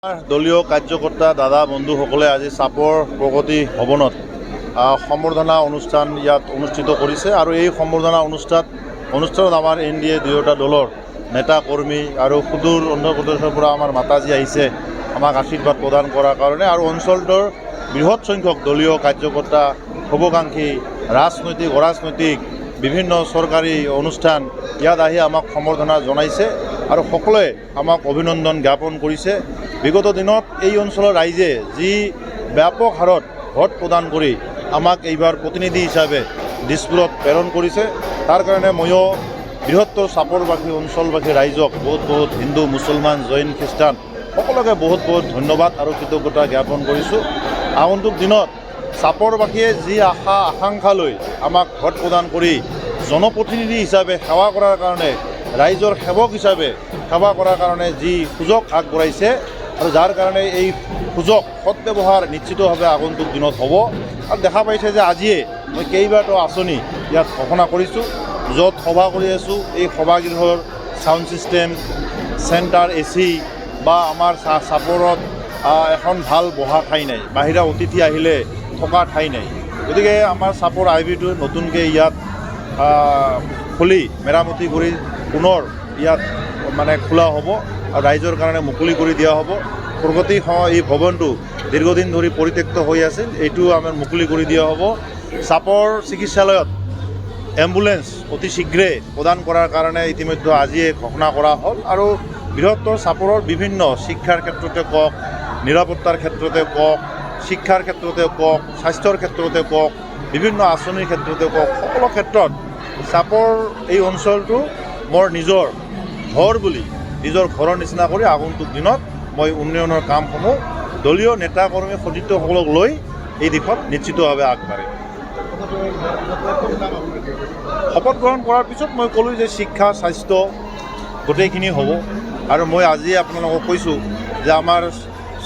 দলীয় কাৰ্যকৰ্তা দাদা বন্ধুসকলে আজি চাপৰ প্ৰগতি ভৱনত সম্বৰ্ধনা অনুষ্ঠান ইয়াত অনুষ্ঠিত কৰিছে আৰু এই সম্বৰ্ধনা অনুষ্ঠানত আমাৰ NDA দুয়োটা দলৰ নেতা কৰ্মী আৰু সুদূৰ অন্ধ্ৰ প্ৰদেশৰ পৰা আমাৰ মাতাজী আহিছে আমাক আশীৰ্বাদ প্ৰদান কৰাৰ কাৰণে আৰু অঞ্চলটোৰ বৃহৎ সংখ্যক দলীয় কাৰ্যকৰ্তা শুভাকাংক্ষী অৰাজনৈতিক বিভিন্ন চৰকাৰী অনুষ্ঠান ইয়াত আহি আমাক সম্বৰ্ধনা জনাইছে আৰু সকলোৱে আমাক অভিনন্দন জ্ঞাপন কৰিছে। বিগত দিনত এই অঞ্চলৰ ৰাইজে যি ব্যাপক হাৰত ভোট প্ৰদান কৰি আমাক এইবাৰ প্ৰতিনিধি হিচাপে দিছপুৰত প্ৰেৰণ কৰিছে, তাৰ কাৰণে ময়ো বৃহত্তৰ চাপৰবাসী অঞ্চলবাসী ৰাইজক বহুত হিন্দু মুছলমান জৈন খ্ৰীষ্টান সকলোকে বহুত ধন্যবাদ আৰু কৃতজ্ঞতা জ্ঞাপন কৰিছোঁ। আগন্তুক দিনত চাপৰবাসীয়ে যি আকাংক্ষা লৈ আমাক ভোট প্ৰদান কৰি জনপ্ৰতিনিধি হিচাপে সেৱা কৰাৰ কাৰণে ৰাইজৰ সেৱক হিচাপে সেৱা কৰাৰ কাৰণে যি সুযোগ আগবঢ়াইছে আৰু যাৰ কাৰণে এই সুযোগ সৎব্যৱহাৰ নিশ্চিতভাৱে আগন্তুক দিনত হ'ব। আৰু দেখা পাইছে যে আজিয়ে মই কেইবাটাও আঁচনি ইয়াত ঘোষণা কৰিছোঁ, য'ত সভা কৰি আছোঁ। এই সভাগৃহৰ ছাউণ্ড ছিষ্টেম, চেণ্টাৰ AC বা আমাৰ চাপৰত এখন ভাল বহা ঠাই নাই, বাহিৰা অতিথি আহিলে থকা ঠাই নাই। গতিকে আমাৰ চাপৰ IB-টো নতুনকৈ ইয়াত খুলি মেৰামতি কৰি পুনৰ ইয়াত খোলা হ'ব আৰু ৰাইজৰ কাৰণে মুকলি কৰি দিয়া হ'ব। প্ৰগতি এই ভৱনটো দীৰ্ঘদিন ধৰি পৰিত্যক্ত হৈ আছিল, এইটো আমাৰ মুকলি কৰি দিয়া হ'ব। চাপৰ চিকিৎসালয়ত এম্বুলেন্স অতি শীঘ্ৰে প্ৰদান কৰাৰ কাৰণে ইতিমধ্যে আজিয়ে ঘোষণা কৰা হ'ল আৰু বৃহত্তৰ চাপৰৰ বিভিন্ন শিক্ষাৰ ক্ষেত্ৰতে কওক, নিৰাপত্তাৰ ক্ষেত্ৰতে কওক, শিক্ষাৰ ক্ষেত্ৰতে কওক, স্বাস্থ্যৰ ক্ষেত্ৰতে কওক, বিভিন্ন আঁচনিৰ ক্ষেত্ৰতে কওক, সকলো ক্ষেত্ৰত চাপৰ এই অঞ্চলটো মোৰ নিজৰ ঘৰ বুলি নিজৰ ঘৰৰ নিচিনা কৰি আগন্তুক দিনত মই উন্নয়নৰ কামসমূহ দলীয় নেতা কৰ্মী সতীৰ্থসকলক লৈ এই দিশত নিশ্চিতভাৱে আগবাঢ়িম। শপত গ্ৰহণ কৰাৰ পিছত মই ক'লোঁ যে শিক্ষা স্বাস্থ্য গোটেইখিনি হ'ব আৰু মই আজি আপোনালোকক কৈছোঁ যে আমাৰ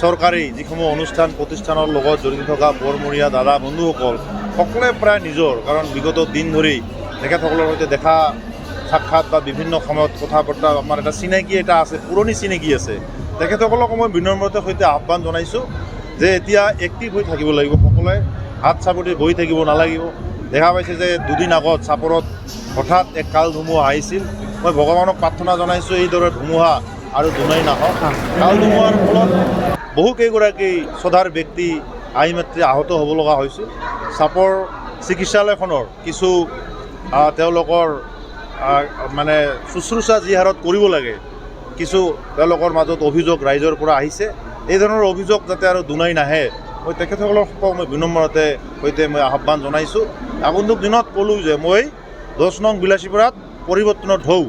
চৰকাৰী যিসমূহ অনুষ্ঠান প্ৰতিষ্ঠানৰ লগত জড়িত থকা বৰমূৰীয়া দাদা বন্ধুসকল সকলোৱে প্ৰায় নিজৰ, কাৰণ বিগত দিন ধৰি তেখেতসকলৰ সৈতে দেখা সাক্ষাৎ বা বিভিন্ন সময়ত কথা বতৰা আমাৰ এটা চিনাকি আছে, পুৰণি চিনাকি আছে। তেখেতসকলক মই বিনম্ৰতাৰ সৈতে আহ্বান জনাইছোঁ যে এতিয়া এক্টিভ হৈ থাকিব লাগিব, সকলোৱে হাত চাপতি বহি থাকিব নালাগিব। দেখা পাইছে যে দুদিন আগত চাপৰত হঠাৎ এক কাল ধুমুহা আহিছিল। মই ভগৱানক প্ৰাৰ্থনা জনাইছোঁ এইদৰে ধুমুহা আৰু দুনাই নাহক। কাল ধুমুহাৰ ফলত বহুকেইগৰাকী শ্ৰদ্ধাৰ ব্যক্তি মাত্ৰে আহত হ'ব লগা হৈছিল। চাপৰ চিকিৎসালয়খনৰ কিছু তেওঁলোকৰ শুশ্ৰূষা যি হাৰত কৰিব লাগে, কিছু তেওঁলোকৰ মাজত অভিযোগ ৰাইজৰ পৰা আহিছে। এই ধৰণৰ অভিযোগ যাতে আৰু দুনাই নাহে, মই তেখেতসকলক মই বিনম্ৰতাৰ সৈতে মই আহ্বান জনাইছোঁ। আগন্তুক দিনত ক'লোঁ যে মই 10 নং বিলাসীপাৰাত পৰিৱৰ্তনৰ ঢৌ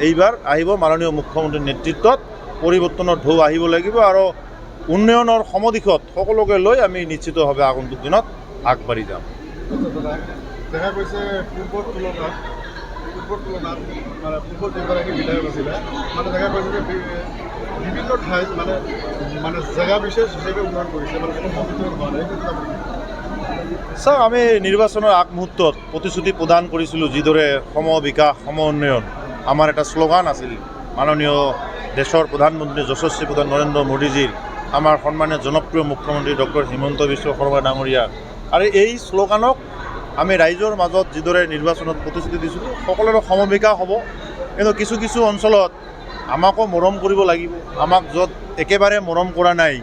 এইবাৰ আহিব, মাননীয় মুখ্যমন্ত্ৰীৰ নেতৃত্বত পৰিৱৰ্তনৰ ঢৌ আহিব লাগিব আৰু উন্নয়নৰ সমদিশত সকলোকে লৈ আমি নিশ্চিতভাৱে আগন্তুক দিনত আগবাঢ়ি যাম। দেখা গৈছে পূৰ্বৰ তুলনাত পূৰ্বৰ যিগৰাকী বিধায়ক আছিলে দেখা গৈছে যে বিভিন্ন ঠাইত জেগা বিশেষ হিচাপে উন্নয়ন কৰিছে, চাওক, আমি নিৰ্বাচনৰ আগমুহূৰ্তত প্ৰতিশ্ৰুতি প্ৰদান কৰিছিলোঁ, যিদৰে সম বিকাশ সম উন্নয়ন আমাৰ এটা শ্লোগান আছিল। মাননীয় দেশৰ প্ৰধানমন্ত্ৰী যশস্বী প্ৰধান নৰেন্দ্ৰ মোদীজীৰ, আমাৰ সন্মানীয় জনপ্ৰিয় মুখ্যমন্ত্ৰী ডক্টৰ হিমন্ত বিশ্ব শৰ্মা ডাঙৰীয়া, আৰু এই শ্লোগানক আমি ৰাইজৰ মাজত যিদৰে নিৰ্বাচনত প্ৰতিশ্ৰুতি দিছিলোঁ সকলোৰে সমবিকাশ হ'ব। কিন্তু কিছু অঞ্চলত আমাকো মৰম কৰিব লাগিব। আমাক য'ত একেবাৰে মৰম কৰা নাই,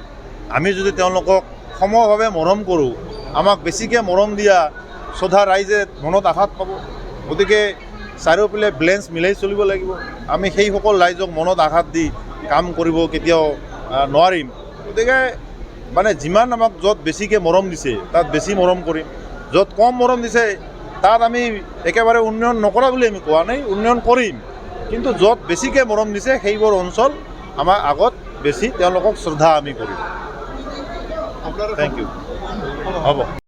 আমি যদি তেওঁলোকক সমভাৱে মৰম কৰোঁ, আমাক বেছিকৈ মৰম দিয়া শ্ৰদ্ধা ৰাইজে মনত আঘাত পাব। গতিকে চাৰিওফালে বেলেঞ্চ মিলাই চলিব লাগিব। আমি সেইসকল ৰাইজক মনত আঘাত দি কাম কৰিব কেতিয়াও নোৱাৰিম। গতিকে যিমান আমাক য'ত বেছিকৈ মৰম দিছে তাত বেছি মৰম কৰিম, য'ত কম মৰম দিছে তাত আমি একেবাৰে উন্নয়ন নকৰা বুলি আমি কোৱা নাই, উন্নয়ন কৰিম। কিন্তু য'ত বেছিকৈ মৰম দিছে সেইবোৰ অঞ্চল আমাৰ আগত বেছি তেওঁলোকক শ্ৰদ্ধা আমি কৰিম। Thank you. হ'ব।